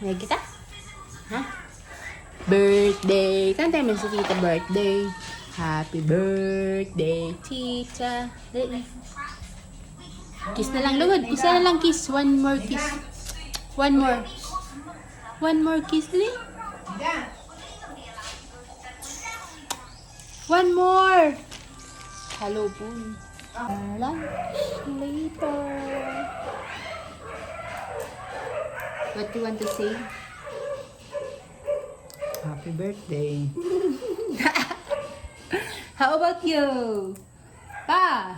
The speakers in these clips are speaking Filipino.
May kita? Ha? Birthday. Kanta mo si tita birthday. Happy birthday, tita. Dali. Kiss na lang, lugod. Isa na lang kiss. One more kiss. One more. One more kiss, dali. One more. Hello po. Lunch later. What do you want to say? Happy birthday. How about you? Pa?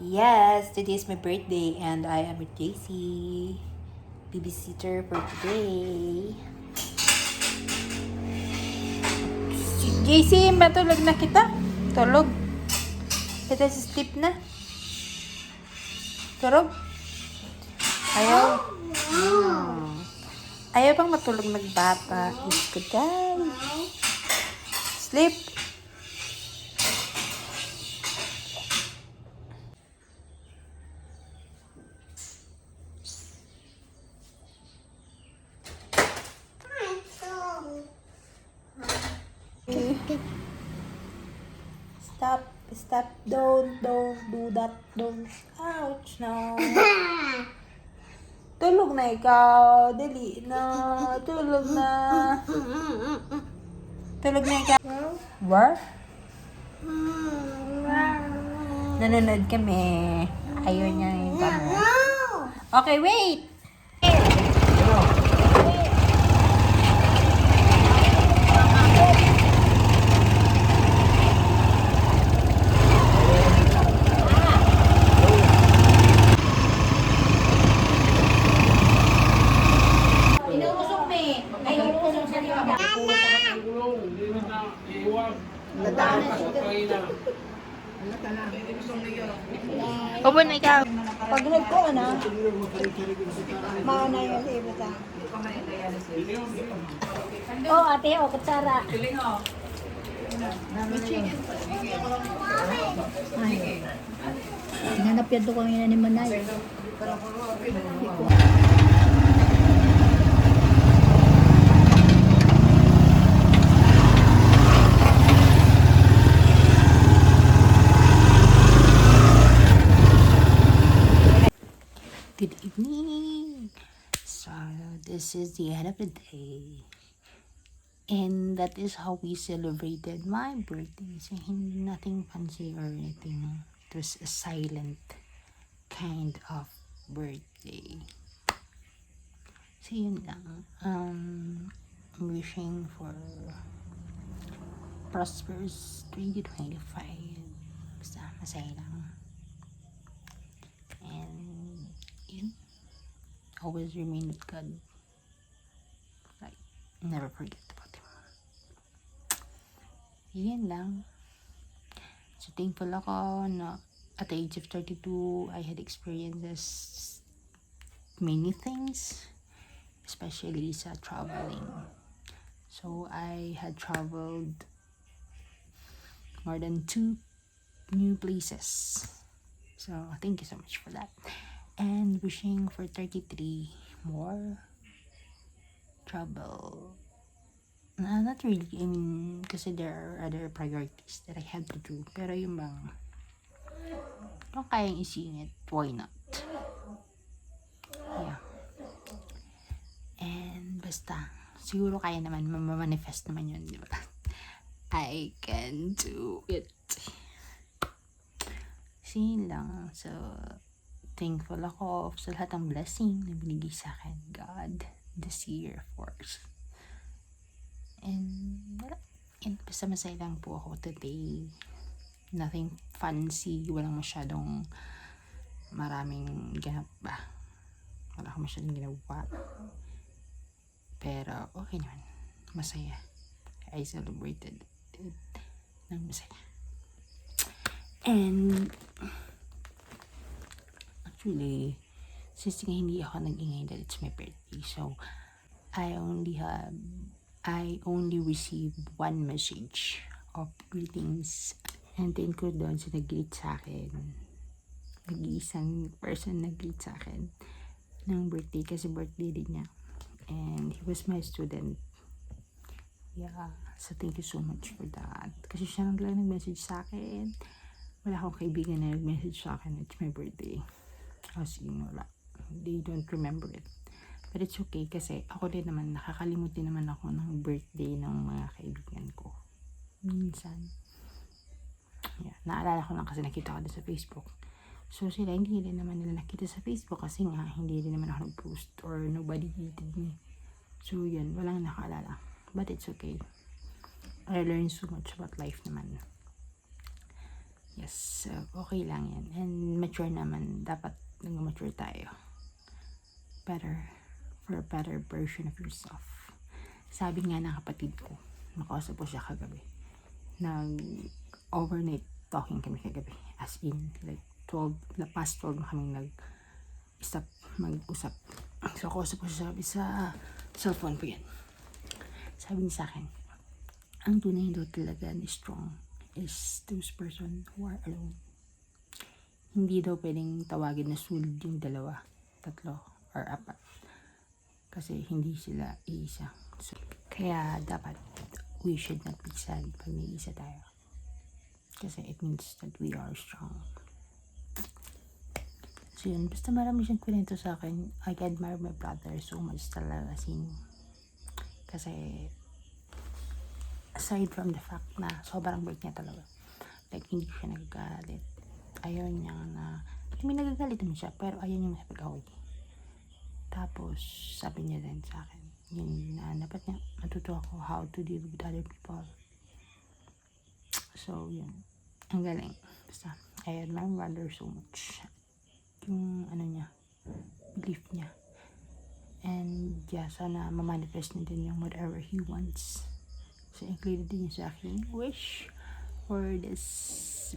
Yes, today is my birthday and I am with JC, babysitter for today. JC, matulog na kita? Tulog? Kita si sleep na? Tulog? Ayaw? Ayaw bang matulog nagbata? Is good guys. Sleep. Stop, don't do that, don't, ouch, no. Tulog na ikaw, dali na, tulog na. Tulog na ikaw. What? Nanonood kami. Ayaw niya yung camera. Okay, wait! Opo na ikaw. Pag nagko na, maana yung iba ta. Oh, ate, oh, kutsara. Ay. Hinanap yan to kung ina ni Manay. Good evening. So, this is the end of the day. And that is how we celebrated my birthday. So, nothing fancy or anything. It was a silent kind of birthday. So, yun lang. I'm wishing for prosperous 2025. Basta, masaya lang. And yun, always remain with God. Like, never forget about Him. Yan lang. So, thankful ako na at the age of 32, I had experiences many things, especially sa traveling. So, I had traveled more than 2 new places. So, thank you so much for that. And wishing for 33 more travel. Not really, I mean, kasi there are other priorities that I have to do. Pero yung bang, kung kayang isingit, why not? Yeah. And basta, siguro kaya naman, mamanifest naman yun, di ba? I can do it. Yun lang. So, thankful ako sa lahat ng blessing na binigay sa akin, God, this year, of course. And, wala. And basta masaya lang po ako today. Nothing fancy. Walang masyadong maraming ganap ba. Wala akong masyadong ginawa. Pero, okay naman. Masaya. I celebrated it ng masaya. And, actually, since nga hindi ako nag-ingay that it's my birthday, so, I only received 1 message of greetings. And thank ko doon sa nag-greet sa akin. isang person nag-greet sa akin ng birthday kasi birthday din niya. And he was my student. Yeah, so thank you so much for that. Kasi siya lang talaga nag-message sa akin. Wala akong kaibigan na nag-message sa akin. It's my birthday. As in, wala. They don't remember it. But it's okay kasi ako din naman, nakakalimut din naman ako ng birthday ng mga kaibigan ko. Minsan. Yeah, naalala ko lang kasi nakita ko din sa Facebook. So sila, hindi rin naman nila nakita sa Facebook kasi nga, hindi rin naman ako nag-post or nobody greeted me. So yun, walang nakaalala. But it's okay. I learned so much about life naman. Yes, so okay lang yan. And mature naman, dapat nag-mature tayo. Better, for a better version of yourself. Sabi nga ng kapatid ko, nakausap ko siya kagabi. Overnight talking kami kagabi. As in, like, past 12 na kaming nag-stop mag-usap. So, kausap ko siya sa cellphone ko yan. Sabi niya sa akin, ang tunay daw talaga na strong is those person who are alone. Hindi daw pwedeng tawagin na sulit yung 2, 3, or 4. Kasi hindi sila iisa. So, kaya dapat we should not be sad pag may isa tayo. Kasi it means that we are strong. So yun, basta marami siyang kwento sa akin. I admire my brother so much talaga. Kasi aside from the fact na sobrang bait niya talaga. Like, hindi siya nagagalit. Ayaw niya na, nagagalit naman siya, pero ayaw niya masapag-away. Tapos, sabi niya din sa akin, yun na dapat niya matuto ako how to deal with other people. So, yun. Ang galing. Basta, I admire my brother so much. Yung, belief niya. And, yeah, sana ma-manifest niya din yung whatever he wants. So, included din sa aking wish for this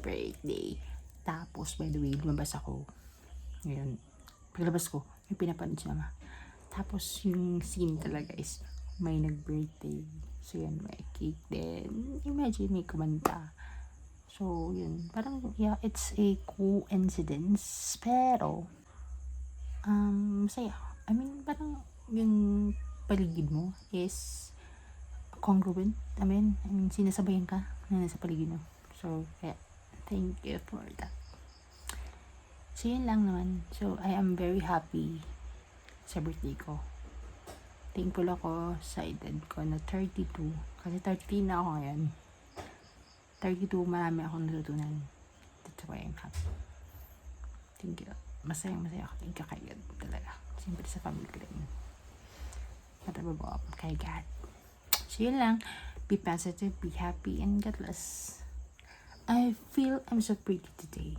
birthday. Tapos, by the way, lumabas ako. Ngayon, paglabas ko, may pinapanood si mama. Tapos, yung scene talaga is may nag-birthday. So, yan, may cake din. Imagine, may kumanta. So, yun. Parang, yeah, it's a coincidence. Pero, masaya. I mean, parang yung paligid mo is congruent. I mean, sinasabayan ka na nasa paligid mo. So, yeah, thank you for that. So, yun lang naman. So, I am very happy sa birthday ko. Thankful ako sa edad ko na 32. Kasi 30 na ako ngayon. 32, marami akong natutunan. That's why I'm happy. Thank you. Masayang-masaya ako. Thank you kay God talaga. Siyempre sa family ko rin. Matababo ako kay God. So, yun lang. Be positive, be happy, and God bless. I feel I'm so pretty today.